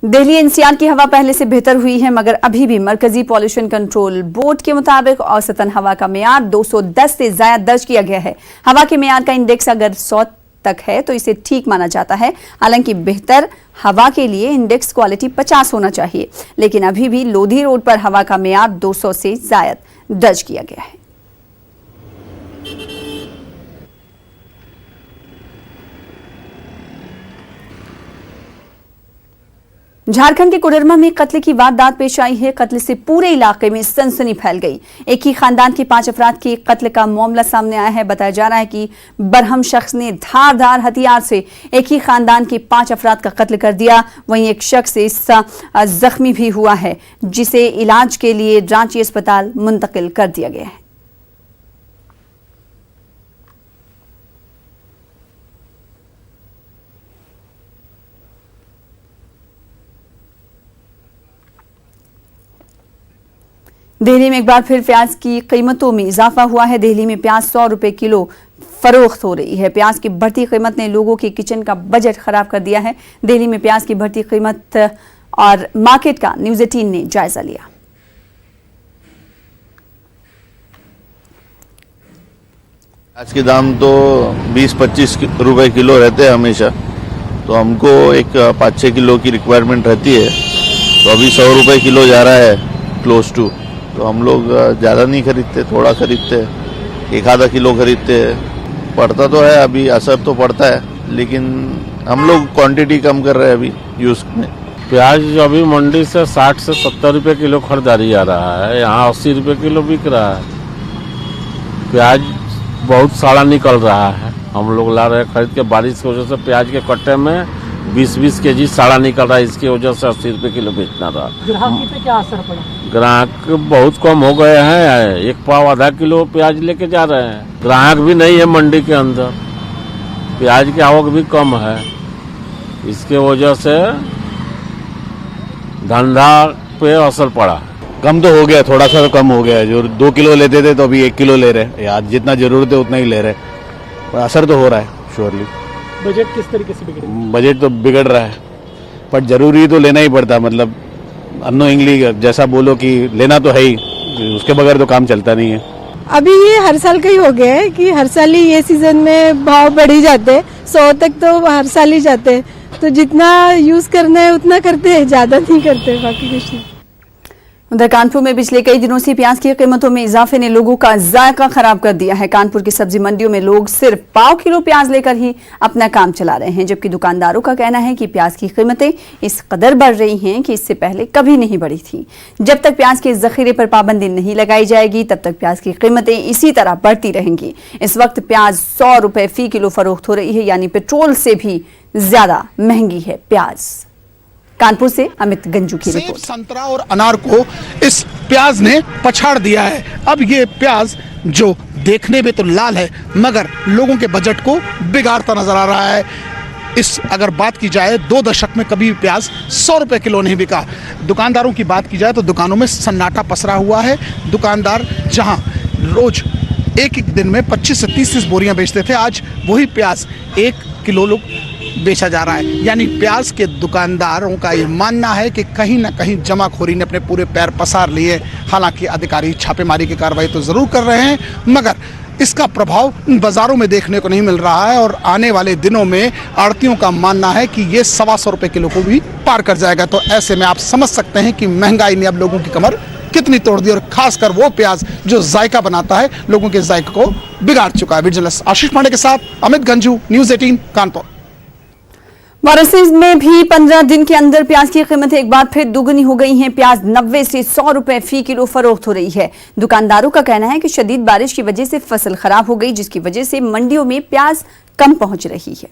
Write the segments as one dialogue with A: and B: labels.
A: Delhi NCR की हवा पहले से बेहतर हुई है, मगर अभी भी मरकजी पॉल्यूशन कंट्रोल बोर्ड के मुताबिक औसतन हवा का मेयार 210 से ज्यादा दर्ज किया गया है। हवा के मेयार का इंडेक्स अगर 100 तक है तो इसे ठीक माना जाता है। हालांकि बेहतर हवा के लिए इंडेक्स क्वालिटी 50 होना चाहिए, लेकिन अभी भी लोधी रोड पर हवा का मेयार 200 से ज्यादा दर्ज किया गया है। झारखंड के कोडरमा में कत्ल की वारदात पेश आई है। कत्ल से पूरे इलाके में सनसनी फैल गई। एक ही खानदान के 5 अफराद के कत्ल का मामला सामने आया है। बताया जा रहा है कि बरहम शख्स ने धारदार हथियार से एक ही खानदान के 5 अफराद का कत्ल कर दिया। वहीं एक शख्स जख्मी भी हुआ है, जिसे इलाज के लिए रांची अस्पताल मुंतकिल कर दिया गया है। दिल्ली में एक बार फिर प्याज की कीमतों में इजाफा हुआ है। दिल्ली में प्याज 100 रुपए किलो फरोख्त हो रही है। प्याज की बढ़ती कीमत ने लोगों के किचन का बजट खराब कर दिया है। दिल्ली में प्याज की बढ़ती कीमत और मार्केट का न्यूज़ 18 ने जायजा लिया।
B: प्याज के दाम तो 20-25 रुपए किलो रहते हैं हमेशा, तो हमको एक 5-6 किलो की रिक्वायरमेंट रहती है। तो अभी 100 रुपए किलो जा रहा है क्लोज टू, तो हम लोग ज़्यादा नहीं खरीदते, थोड़ा खरीदते हैं, 1 आधा किलो खरीदते हैं। पड़ता तो है, अभी असर तो पड़ता है, लेकिन हम लोग क्वांटिटी कम कर रहे हैं अभी यूज़ में।
C: प्याज अभी मंडी से 60 से 70 रुपए किलो खरीदारी आ रहा है, यहाँ 80 रुपए किलो बिक रहा है। प्याज बहुत सारा निकल रहा है, हम लोग ला रहे हैं खरीद के। बारिश की वजह से प्याज के कट्टे में 20-20 केजी साड़ा निकल रहा है, इसकी वजह से 80 रुपए किलो बेचना रहा।
D: ग्राहक पे क्या असर पड़ा?
C: ग्राहक बहुत कम हो गए हैं, 1 पाव आधा किलो प्याज लेके जा रहे हैं। ग्राहक भी नहीं है मंडी के अंदर, प्याज की आवक भी कम है, इसके वजह से धंधा पे असर पड़ा।
E: कम तो हो गया, थोड़ा सा तो कम हो गया है। जो 2 किलो लेते थे तो अभी 1 किलो ले रहे हैं, आज जितना जरूरत है उतना ही ले रहे हैं, पर असर तो हो रहा है श्योरली।
D: बजट किस तरीके से बिगड़ रहा है?
E: बजट तो बिगड़ रहा है, पर जरूरी तो लेना ही पड़ता, मतलब अनोइंगली जैसा बोलो कि लेना तो है ही, उसके बगैर तो काम चलता नहीं है।
F: अभी ये हर साल का ही हो गया है कि हर साल ही ये सीजन में भाव बढ़ ही जाते हैं, 100 तक तो हर साल ही जाते हैं, तो जितना यूज करना है उतना करते हैं, ज्यादा नहीं करते, बाकी कुछ नहीं।
A: उधर कानपुर में पिछले कई दिनों से प्याज की कीमतों में इजाफे ने लोगों का जायका खराब कर दिया है। कानपुर की सब्जी मंडियों में लोग सिर्फ पाव किलो प्याज लेकर ही अपना काम चला रहे हैं, जबकि दुकानदारों का कहना है कि प्याज की कीमतें इस कदर बढ़ रही हैं कि इससे पहले कभी नहीं बढ़ी थी। जब तक प्याज के जखीरे पर पाबंदी नहीं लगाई जाएगी, तब तक प्याज की कीमतें इसी तरह बढ़ती रहेंगी। इस वक्त प्याज 100 रुपए फी किलो फरोख्त हो रही है, यानी पेट्रोल से भी ज्यादा महंगी है प्याज। कानपुर से अमित गंजू की रिपोर्ट।
G: संतरा और अनार को इस प्याज ने पछाड़ दिया है। अब ये प्याज जो देखने में तो लाल है, मगर लोगों के बजट को बिगाड़ता नजर आ रहा है। इस अगर बात की जाए 2 दशक में कभी प्याज 100 रुपए किलो नहीं बिका। दुकानदारों की बात की जाए तो दुकानों में सन्नाटा पसरा हुआ है। दुकानदार जहां रोज एक दिन में 25 से 30 बोरियां बेचते थे, आज वही प्याज 1 किलो बेचा जा रहा है। यानी प्याज के दुकानदारों का ये मानना है कि कहीं ना कहीं जमाखोरी ने अपने पूरे पैर पसार लिए। हालांकि अधिकारी छापेमारी की कार्रवाई तो जरूर कर रहे हैं, मगर इसका प्रभाव बाजारों में देखने को नहीं मिल रहा है। और आने वाले दिनों में आड़तियों का मानना है कि ये 125 रुपए किलो को भी पार कर जाएगा। तो ऐसे में आप समझ सकते हैं कि महंगाई ने अब लोगों की कमर कितनी तोड़ दी, और खासकर वो प्याज जो जायका बनाता है, लोगों के जायके को बिगाड़ चुका है। जर्नलिस्ट आशीष पांडे के साथ अमित गंजू, न्यूज़ 18 कानपुर।
A: वाराणसी में भी 15 दिन के अंदर प्याज की कीमतें एक बार फिर दुगनी हो गई हैं। प्याज 90 से 100 रुपए फी किलो फरोख्त हो रही है। दुकानदारों का कहना है कि शदीद बारिश की वजह से फसल खराब हो गई, जिसकी वजह से मंडियों में प्याज कम पहुंच रही है।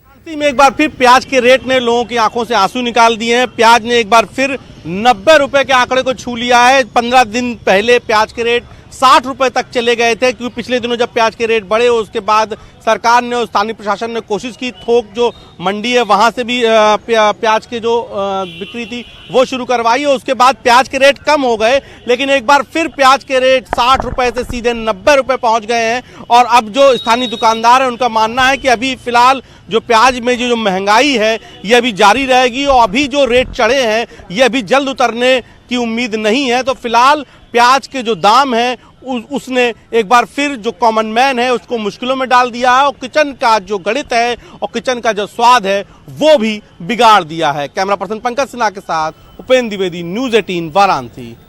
H: वाराणसी में एक बार फिर प्याज के रेट ने लोगों की आंखों से आंसू निकाल दिए हैं। प्याज ने एक बार फिर 90 रुपए के आंकड़े को छू लिया है। 15 दिन पहले प्याज के रेट 60 रुपए तक चले गए थे, क्योंकि पिछले दिनों जब प्याज के रेट बढ़े उसके बाद सरकार ने और स्थानीय प्रशासन ने कोशिश की थोक जो मंडी है वहां से भी प्याज के जो बिक्री थी वो शुरू करवाई और उसके बाद प्याज के रेट कम हो गए, लेकिन एक बार फिर प्याज के रेट 60 रुपए से सीधे 90 रुपए पहुंच गए हैं। और अब जो स्थानीय दुकानदार है उनका मानना है कि अभी फिलहाल जो प्याज में जो महंगाई है ये अभी जारी रहेगी और अभी जो रेट चढ़े हैं ये अभी जल्द उतरने की उम्मीद नहीं है। तो फिलहाल प्याज के जो दाम है उसने एक बार फिर जो कॉमन मैन है उसको मुश्किलों में डाल दिया है और किचन का जो गणित है और किचन का जो स्वाद है वो भी बिगाड़ दिया है। कैमरा पर्सन पंकज सिन्हा के साथ उपेंद्र द्विवेदी, न्यूज़ 18 वाराणसी।